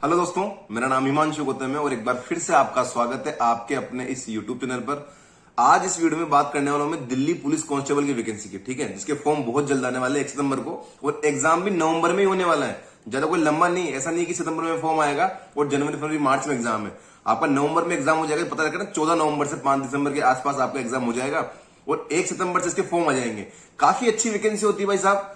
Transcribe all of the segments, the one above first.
Hello दोस्तों, मेरा नाम हिमांशु गौतम है और एक बार फिर से आपका स्वागत है आपके अपने इस यूट्यूब चैनल पर। आज इस वीडियो में बात करने वाला हूं मैं दिल्ली पुलिस कांस्टेबल की वैकेंसी की, ठीक है, जिसके फॉर्म बहुत जल्द आने वाले हैं 1 सितंबर को और एग्जाम भी नवंबर में ही होने वाला है। ज्यादा कोई लंबा नहीं, ऐसा नहीं कि सितंबर में फॉर्म आएगा और जनवरी फरवरी मार्च में एग्जाम है। आपका नवंबर में एग्जाम हो जाएगा, पता रखना 14 नवंबर से 5 दिसंबर के आसपास आपका एग्जाम हो जाएगा और 1 सितंबर से इसके फॉर्म आ जाएंगे। काफी अच्छी वैकेंसी होती है भाई साहब,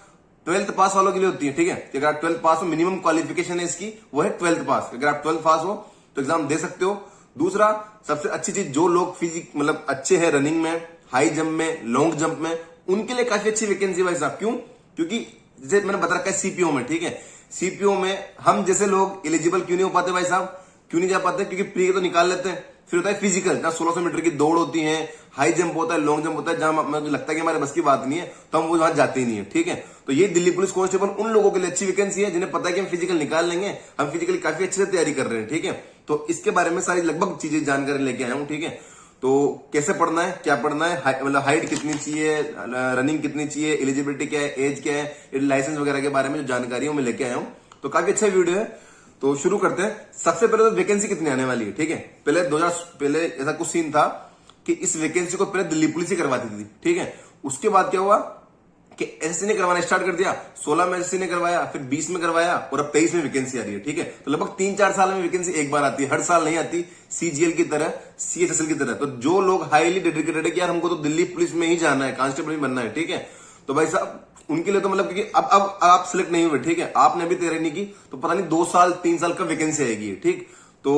12th पास वालों के लिए होती है, ठीक है। कि अगर आप 12th पास हो, मिनिमम क्वालिफिकेशन है इसकी वो है 12th पास। अगर आप 12th पास हो तो एग्जाम दे सकते हो। दूसरा सबसे अच्छी चीज, जो लोग फिजिक मतलब अच्छे हैं रनिंग में, हाई जंप में, लॉन्ग जंप में, उनके लिए काफी अच्छी वैकेंसी भाई साहब। क्यों? क्योंकि जैसे मैंने बता रखा है सीपीओ में, ठीक है, सीपीओ में हम जैसे लोग एलिजिबल क्यों नहीं हो पाते भाई साहब? क्यों नहीं जा पाते? क्योंकि प्री तो निकाल लेते हैं, फिर होता है फिजिकल, जहां 1600 मीटर की दौड़ होती है, हाई जंप होता है, लॉन्ग जंप होता है, जहां मुझे लगता है कि हमारे बस की बात नहीं है तो हम वो वहां जाते ही नहीं है, ठीक है। तो ये दिल्ली पुलिस कांस्टेबल उन लोगों के लिए अच्छी वैकेंसी है जिन्हें पता है कि हम फिजिकल निकाल लेंगे, हम फिजिकली काफी अच्छे से तैयारी कर रहे हैं, ठीक है। तो इसके बारे में सारी लगभग चीजें जानकारी लेके आया हूं, ठीक है। तो कैसे पढ़ना है, क्या पढ़ना है, मतलब हाइट कितनी चाहिए, रनिंग कितनी चाहिए, एलिजिबिलिटी क्या है, एज क्या है, लाइसेंस वगैरह के बारे में जो जानकारी है मैं लेके आया हूं। तो काफी अच्छा वीडियो है, तो शुरू करते हैं। सबसे पहले तो वैकेंसी कितनी आने वाली है, ठीक है। पहले ऐसा कुछ सीन था कि इस वैकेंसी को पहले दिल्ली पुलिस ही करवाती थी, ठीक है। उसके बाद क्या हुआ कि एसएससी ने करवाना स्टार्ट कर दिया, 16 में एसएससी ने करवाया, फिर 20 में करवाया और अब 23 में वैकेंसी आ रही है, ठीक है। तो लगभग 3-4 साल में वैकेंसी एक बार आती है, हर साल नहीं आती, सीजीएल की तरह, सीएचएसएल की तरह। तो जो लोग हाईली डेडिकेटेड है कि यार हमको तो दिल्ली पुलिस में ही जाना है, कांस्टेबल ही बनना है, ठीक है, तो भाई साहब उनके लिए तो मतलब कि अब आप सिलेक्ट नहीं हुए, ठीक है, आपने अभी तैयारी नहीं की तो पता नहीं 2 साल 3 साल का वैकेंसी आएगी, ठीक। तो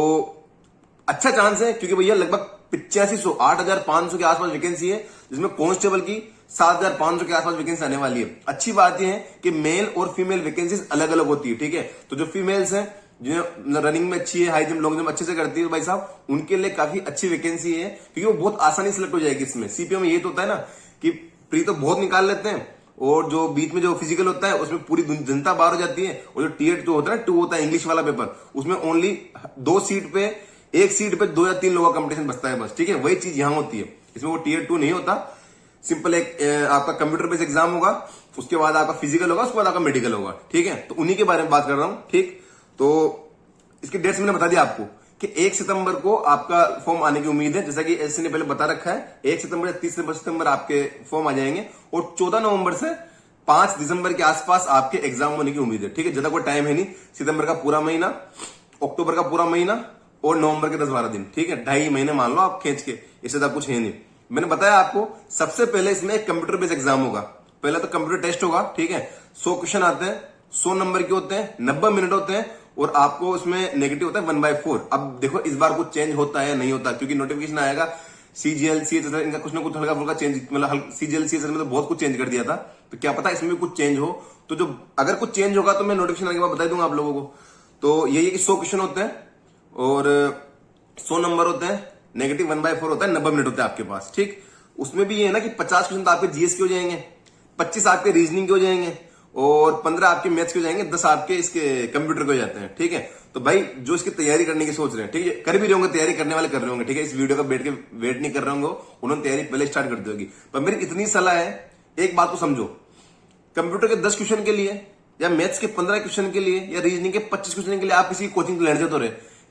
अच्छा चांस है क्योंकि भैया लगभग 8500 8500 के आसपास वैकेंसी है, जिसमें कांस्टेबल की 7500 के आसपास वैकेंसी आने वाली है। अच्छी बात यह है कि मेल और फीमेल वैकेंसीज अलग अलग होती है, ठीक है। तो जो फीमेल्स हैं, जिन्हें रनिंग में अच्छी है, हाई जंप लॉन्ग जंप अच्छे से करती है, भाई साहब उनके लिए काफी अच्छी वैकेंसी है क्योंकि वो बहुत आसानी सिलेक्ट हो जाएगी इसमें। सीपीओ में ये तो होता है ना कि प्री तो बहुत निकाल लेते हैं और जो बीच में जो फिजिकल होता है उसमें पूरी जनता बाहर हो जाती है, और जो टीएट जो होता है ना, 2 होता है इंग्लिश वाला पेपर, उसमें ओनली 1 सीट पे 2 या 3 लोगों का कंपटीशन बचता है बस, ठीक है। वही चीज यहां होती है, इसमें वो टीयर 2 नहीं होता। सिंपल एक आपका कंप्यूटर बेस्ड एग्जाम होगा, उसके बाद आपका फिजिकल होगा, उसके बाद आपका मेडिकल होगा, ठीक है। तो उन्हीं के बारे में बात कर रहा हूं, ठीक। तो इसके डेट्स मैंने बता दिया आपको कि 1 सितंबर को आपका फॉर्म आने की उम्मीद है, जैसा कि एसएससी ने पहले बता रखा है। 1 सितंबर या 30 सितंबर आपके फॉर्म आ जाएंगे और 14 नवंबर से 5 दिसंबर के आसपास आपके एग्जाम होने की उम्मीद है, ठीक है। ज्यादा कोई टाइम है नहीं, सितंबर का पूरा महीना, अक्टूबर का पूरा महीना और नवंबर के 10-12 दिन, ठीक है। 2.5 महीने मान लो आप खींच के, इससे ज्यादा कुछ है नहीं। मैंने बताया आपको सबसे पहले इसमें एक कंप्यूटर बेस्ड एग्जाम होगा। पहले तो कंप्यूटर टेस्ट होगा, ठीक है। 100 क्वेश्चन आते हैं, 100 नंबर के होते हैं, 90 मिनट होते हैं और आपको उसमें नेगेटिव होता है 1/4। अब देखो इस बार कुछ चेंज होता है नहीं होता, क्योंकि नोटिफिकेशन आएगा सीजीएल सीएचएसएल इनका कुछ ना कुछ हल्का फुल्का चेंज, मतलब सीजीएल सीएचएसएल में तो बहुत कुछ चेंज कर दिया था, तो क्या पता इसमें भी कुछ चेंज हो। तो जो अगर कुछ चेंज होगा तो मैं नोटिफिकेशन आने के बाद बता दूंगा आप लोगों को। तो यही है कि 100 क्वेश्चन होते हैं और 100 नंबर होते हैं, नेगेटिव 1/4 होता है, 90 मिनट होता है आपके पास, ठीक। उसमें भी ये है ना कि 50 क्वेश्चन तो आपके जीएस के हो जाएंगे, 25 आपके रीजनिंग के हो जाएंगे और 15 आपके मैथ्स के हो जाएंगे, 10 आपके इसके कंप्यूटर के हो जाते हैं, ठीक है। तो भाई जो इसकी तैयारी करने की सोच रहे हैं, ठीक है, कर भी रहे होंगे, तैयारी करने वाले कर रहे होंगे, ठीक है, इस वीडियो का बैठ के वेट नहीं कर रहे होंगे, उन्होंने तैयारी पहले स्टार्ट कर दी होगी। पर मेरी इतनी सलाह है, एक बात को समझो, कंप्यूटर के 10 क्वेश्चन के लिए या मैथ्स के 15 क्वेश्चन के लिए या रीजनिंग के 25 क्वेश्चन के लिए आप किसी कोचिंग तो लेने तो रहे।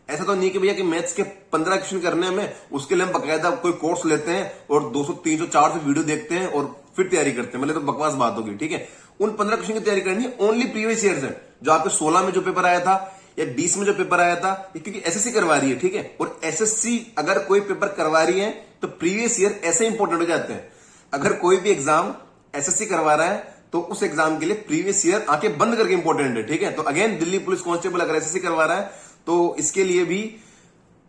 ऐसा तो नहीं कि भैया कि मैथ्स के 15 क्वेश्चन करने में उसके लिए हम बकायदा कोई कोर्स लेते हैं और 200 300 400 वीडियो देखते हैं और फिर तैयारी करते हैं, मतलब तो बकवास बात होगी, ठीक है। उन 15 क्वेश्चन की तैयारी करनी है ओनली प्रीवियस ईयर से, जो आपके 16 में जो पेपर आया था या 20 में जो पेपर आया था, क्योंकि एसएससी करवा रही है, ठीक है। और एसएससी अगर कोई पेपर करवा रही है तो प्रीवियस ईयर ऐसे इंपॉर्टेंट हो जाते हैं। अगर कोई भी एग्जाम एसएससी करवा रहा है तो उस एग्जाम के लिए प्रीवियस ईयर आंखें बंद करके इंपॉर्टेंट है, ठीक है। तो अगेन दिल्ली पुलिस कांस्टेबल अगर एसएससी करवा रहा है तो इसके लिए भी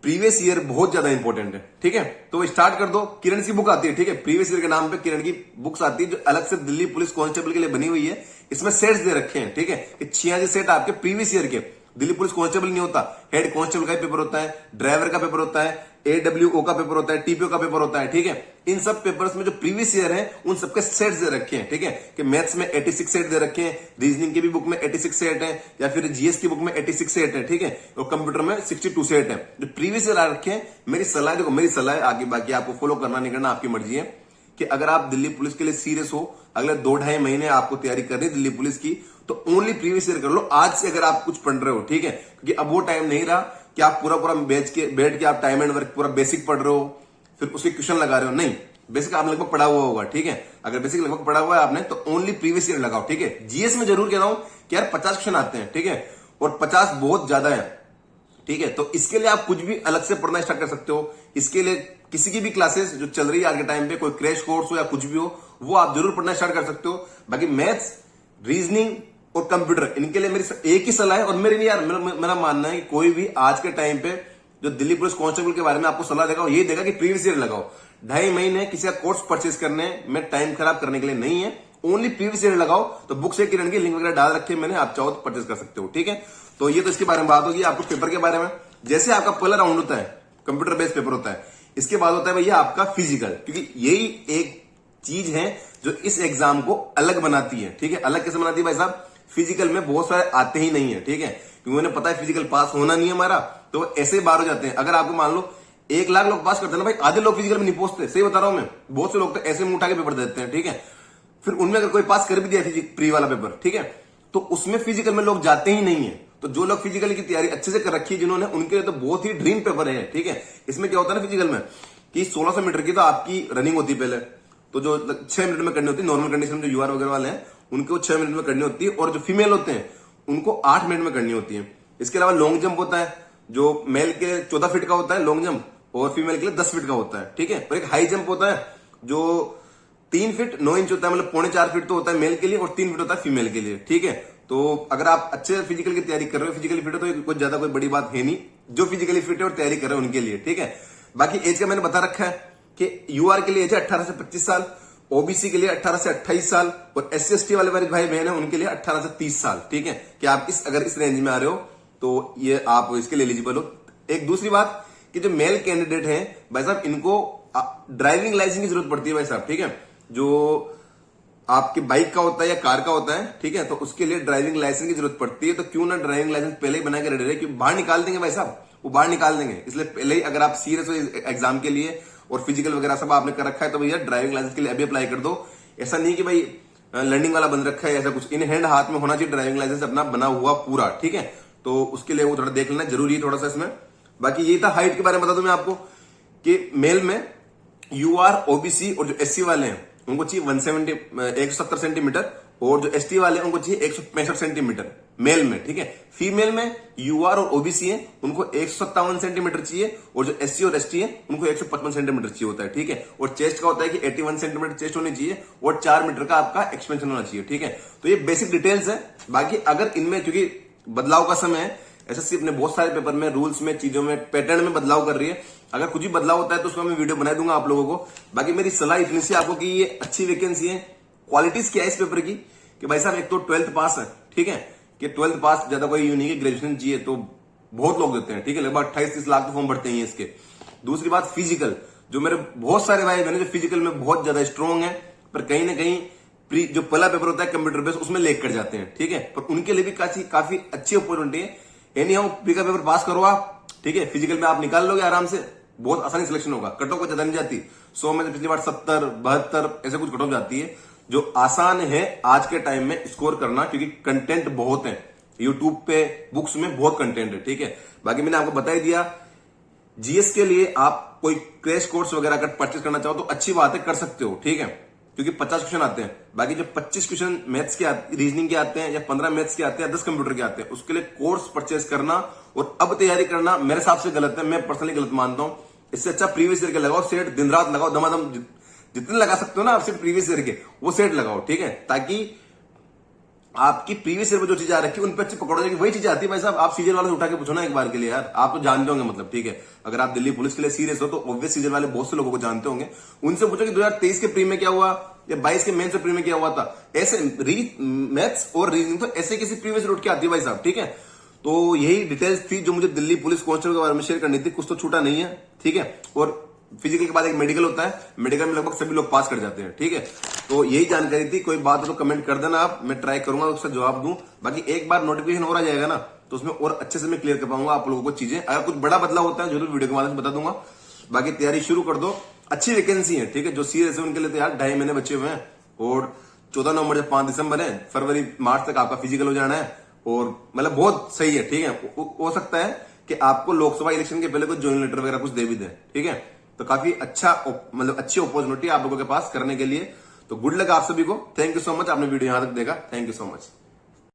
प्रीवियस ईयर बहुत ज्यादा इंपॉर्टेंट है, ठीक है। तो स्टार्ट कर दो। किरण की बुक आती है, ठीक है, प्रीवियस ईयर के नाम पे किरण की बुक्स आती है जो अलग से दिल्ली पुलिस कांस्टेबल के लिए बनी हुई है। इसमें सेट्स दे रखे हैं, ठीक है, कि 86 सेट आपके प्रीवियस ईयर के। दिल्ली पुलिस कांस्टेबल नहीं होता, हेड कांस्टेबल का पेपर होता है, ड्राइवर का पेपर होता है, एडब्ल्यूओ का पेपर होता है, टीपीओ का पेपर होता है, ठीक है। इन सब पेपर्स में जो प्रीवियस ईयर है उन सबके सेट्स दे रखे हैं, ठीक है, कि मैथ्स में 86 सेट दे रखे हैं, रीजनिंग की भी बुक में 86 सेट है, या फिर जीएस की बुक में 86 सेट है, ठीक है, और कंप्यूटर में 62 सेट है। जो प्रीवियस ईयर आ रखे हैं, मेरी सलाह देखो, मेरी सलाह है, आगे बाकी आपको फॉलो करना नहीं करना आपकी मर्जी है, कि अगर आप दिल्ली पुलिस के लिए सीरियस हो, अगले 2-2.5 महीने आपको तैयारी करनी है दिल्ली पुलिस की, तो ओनली प्रीवियस ईयर कर लो आज से अगर आप कुछ पढ़ रहे हो, ठीक है। क्योंकि अब वो टाइम नहीं रहा कि आप पूरा बैठ के आप टाइम एंड वर्क पूरा बेसिक पढ़ रहे हो फिर उसके क्वेश्चन लगा रहे हो, नहीं। बेसिक आप लगभग पढ़ा हुआ होगा, ठीक है। अगर बेसिक लगभग पढ़ा हुआ है आपने तो ओनली प्रीवियस ईयर लगाओ, ठीक है। जीएस में जरूर कह रहा हूं कि यार 50 क्वेश्चन आते हैं, ठीक है, और 50 बहुत ज्यादा है, ठीक है। तो इसके लिए आप कुछ भी अलग से पढ़ना स्टार्ट कर सकते हो। इसके लिए किसी की भी क्लासेस जो चल रही है आज के टाइम पे, कोई क्रैश कोर्स हो या कुछ भी हो, वो आप जरूर पढ़ना स्टार्ट कर सकते हो। बाकी मैथ्स, रीजनिंग और कंप्यूटर, इनके लिए मेरी एक ही सलाह है। और मेरी नहीं यार, मेरा मानना है कि कोई भी आज के टाइम पे जो दिल्ली पुलिस कांस्टेबल के बारे में आपको सलाह देगा, ये देगा कि प्रीवियस ईयर लगाओ। 2.5 महीने किसी का कोर्स परचेज करने में टाइम खराब करने के लिए नहीं है, ओनली प्रीवियस ईयर लगाओ। तो बुक से किरण की लिंक वगैरह डाल रखे मैंने, आप चाहो तो परचेज कर सकते हो, ठीक है। तो ये तो इसके बारे में बात होगी। आपको पेपर के बारे में, जैसे आपका पहला राउंड होता है कंप्यूटर बेस्ड पेपर होता है, इसके बाद होता है भैया आपका फिजिकल, क्योंकि यही एक चीज है जो इस एग्जाम को अलग बनाती है, ठीक है। अलग कैसे बनाती है भाई साहब? फिजिकल में बहुत सारे आते ही नहीं है, ठीक है, क्योंकि उन्हें पता है फिजिकल पास होना नहीं है हमारा, तो ऐसे बाहर हो जाते हैं। अगर आपको मान लो 1 लाख लोग पास करते हैं ना भाई, आधे लोग फिजिकल में नहीं पहुंचते, सही बता रहा हूं मैं। बहुत से लोग तो ऐसे मुंह उठा के पेपर देते हैं, ठीक है। फिर उनमें अगर कोई पास कर भी दिया प्री वाला पेपर, ठीक है, तो उसमें फिजिकल में लोग जाते ही नहीं है। तो जो लोग फिजिकल की तैयारी अच्छे से कर रखी है जिन्होंने, उनके लिए तो बहुत ही ड्रीम पेपर है, ठीक है। इसमें क्या होता है ना फिजिकल में कि 1600 मीटर की तो आपकी रनिंग होती है पहले, तो जो 6 मिनट में करनी होती है। नॉर्मल कंडीशन में जो यूआर वगैरह वाले हैं उनको 6 मिनट में करनी होती है, और जो फीमेल होते हैं उनको 8 मिनट में करनी होती है। इसके अलावा लॉन्ग जंप होता है, जो मेल के 14 फीट का होता है लॉन्ग जंप, और फीमेल के लिए 10 फीट का होता है, ठीक है। और एक हाई जंप होता है जो 3 फीट 9 इंच होता है, मतलब 4.25 फीट तो होता है मेल के लिए, और 3 फीट होता है फीमेल के लिए, ठीक है। तो अगर आप अच्छे फिजिकल की तैयारी कर रहे हो, फिजिकली फिट हो, तो कुछ ज्यादा कोई बड़ी बात है नहीं। जो फिजिकली फिट है और तैयारी कर रहे हैं उनके लिए, ठीक है। बाकी एज का मैंने बता रखा है कि यूआर के लिए एज है 18 से 25 साल, ओबीसी के लिए 18 से 28 साल, और एससी एसटी वाले मेरे भाई बहन है उनके लिए 18 से 30 साल, ठीक है। कि आप अगर इस रेंज में आ रहे हो तो ये आप इसके लिए एलिजिबल हो। एक दूसरी बात कि जो मेल कैंडिडेट है भाई साहब, इनको ड्राइविंग लाइसेंस की जरूरत पड़ती है भाई साहब, ठीक है। जो आपके बाइक का होता है या कार का होता है, ठीक है, तो उसके लिए ड्राइविंग लाइसेंस की जरूरत पड़ती है। तो क्यों ना ड्राइविंग लाइसेंस पहले ही बना के रेडी रहे, क्योंकि बाहर निकाल देंगे भाई साहब, वो बाहर निकाल देंगे। इसलिए पहले ही अगर आप सीरियस हो एग्जाम के लिए और फिजिकल वगैरह सब आपने कर रखा है, तो भैया ड्राइविंग लाइसेंस के लिए अभी अप्लाई कर दो। ऐसा नहीं कि भाई लर्निंग वाला बंद रखा है, ऐसा कुछ इन हैंड हाथ में होना चाहिए ड्राइविंग लाइसेंस अपना बना हुआ पूरा, ठीक है। तो उसके लिए वो थोड़ा देख लेना जरूरी है थोड़ा सा इसमें। बाकी ये था हाइट के बारे में बता दूं मैं आपको कि मेल में यूआर, ओबीसी और जो एससी वाले हैं उनको चाहिए 170 सेंटीमीटर, और जो एसटी वाले हैं उनको चाहिए 165 सेंटीमीटर मेल में, ठीक है। फीमेल में यूआर और ओबीसी है उनको 157 सेंटीमीटर चाहिए, और जो एससी और एसटी है उनको 155 सेंटीमीटर चाहिए होता है, ठीक है। और चेस्ट का होता है कि 81 सेंटीमीटर चेस्ट होनी चाहिए, और 4 मीटर का आपका एक्सपेंशन होना चाहिए, ठीक है। तो ये बेसिक डिटेल्स है। बाकी अगर इनमें, क्योंकि बदलाव का समय है, एसएससी अपने बहुत सारे पेपर में, रूल्स में, चीजों में, पैटर्न में बदलाव कर रही है। अगर कुछ भी बदलाव होता है तो उसका मैं वीडियो बना दूंगा आप लोगों को। बाकी मेरी सलाह इतनी सी आपको कि ये अच्छी वैकेंसी है। क्वालिटीज क्या है इस पेपर की कि भाई साहब एक तो 12th पास है, ठीक है, कि 12th पास ज्यादा कोई यूनिक है, ग्रेजुएशन चाहिए तो बहुत लोग देते हैं, ठीक है। लगभग 28-30 लाख तो फॉर्म भरते हैं इसके। दूसरी बात फिजिकल, जो मेरे बहुत सारे भाई बहन जो फिजिकल में बहुत ज्यादा स्ट्रॉन्ग है, पर कहीं ना कहीं जो पहला पेपर होता है कंप्यूटर बेस्ड उसमें लेक कर जाते हैं, ठीक है। पर उनके लिए भी काफी अच्छी अपॉर्चुनिटी है। एनी हाउ प्री का पेपर पास करो आप, ठीक है, फिजिकल में आप निकाल लोगे आराम से, बहुत आसानी सिलेक्शन होगा। कट ऑफ को ज्यादा नहीं जाती, 100 में से पिछली बार 70, 72 ऐसे कुछ कट ऑफ जाती है, जो आसान है आज के टाइम में स्कोर करना, क्योंकि कंटेंट बहुत है यूट्यूब पे, बुक्स में बहुत कंटेंट है, ठीक है। बाकी मैंने आपको बता ही दिया। जीएस के लिए आप कोई क्रैश कोर्स वगैरह अगर परचेज करना चाहो तो अच्छी बात है, कर सकते हो, ठीक है, क्योंकि 50 क्वेश्चन आते हैं। बाकी जो 25 क्वेश्चन मैथ्स के रीजनिंग के आते हैं, या 15 मैथ्स के आते हैं, 10 कंप्यूटर के आते हैं, उसके लिए कोर्स परचेज करना और अब तैयारी करना मेरे हिसाब से गलत है। मैं पर्सनली गलत मानता हूं। इससे अच्छा प्रीवियस ईयर के लगाओ सेट, दिन रात लगाओ, दमादम जितने लगा सकते हो ना आप सेट प्रीवियस ईयर के, वो सेट लगाओ, ठीक है, ताकि आपकी प्रीवियस ईयर में जो चीजें आ रखी है उन पर अच्छी पकड़ जाएगी। वही चीजें आती है भाई साहब, आप सीजन वाले से उठा के पूछो ना एक बार के लिए यार, आप तो जानते होंगे, मतलब ठीक है। अगर आप दिल्ली पुलिस के लिए सीरियस हो तो ऑब्वियस सीजन वाले बहुत से लोगों को जानते होंगे। उनसे पूछो कि 2023 के प्री में क्या हुआ या 22 के मेंस प्री में क्या हुआ था। ऐसे मैथ्स और रीजनिंग तो ऐसे किसी प्रीवियस उठ के आती है भाई साहब, ठीक है। तो यही डिटेल्स थी जो मुझे दिल्ली पुलिस कांस्टेबल के बारे में शेयर करनी थी। कुछ तो छूटा नहीं है, ठीक है। और फिजिकल के बाद एक मेडिकल होता है, मेडिकल में लगभग सभी लोग पास कर जाते हैं, ठीक है। तो यही जानकारी थी। कोई बात हो तो कमेंट कर देना आप, मैं ट्राई करूंगा उसका जवाब दूं। बाकी एक बार नोटिफिकेशन हो रहा जाएगा ना तो उसमें और अच्छे से मैं क्लियर कर पाऊंगा आप लोगों को चीजें। अगर कुछ बड़ा बदलाव होता है जरूर वीडियो के माध्यम से बता दूंगा। बाकी तैयारी शुरू कर दो, अच्छी वैकेंसी है, ठीक है। जो सीरियस है उनके लिए तो यार 2.5 महीने बचे हुए हैं, और 14 नवंबर जब 5 दिसंबर है, फरवरी मार्च तक आपका फिजिकल हो जाना है। और मतलब बहुत सही है, ठीक है। हो सकता है कि आपको लोकसभा इलेक्शन के पहले कुछ ज्वाइनिंग लेटर वगैरह कुछ दे भी दे, ठीक है। तो काफी अच्छा मतलब अच्छी अपॉर्चुनिटी आप लोगों के पास करने के लिए। तो गुड लक आप सभी को। थैंक यू सो मच, आपने वीडियो यहां तक देखा। Thank you so much.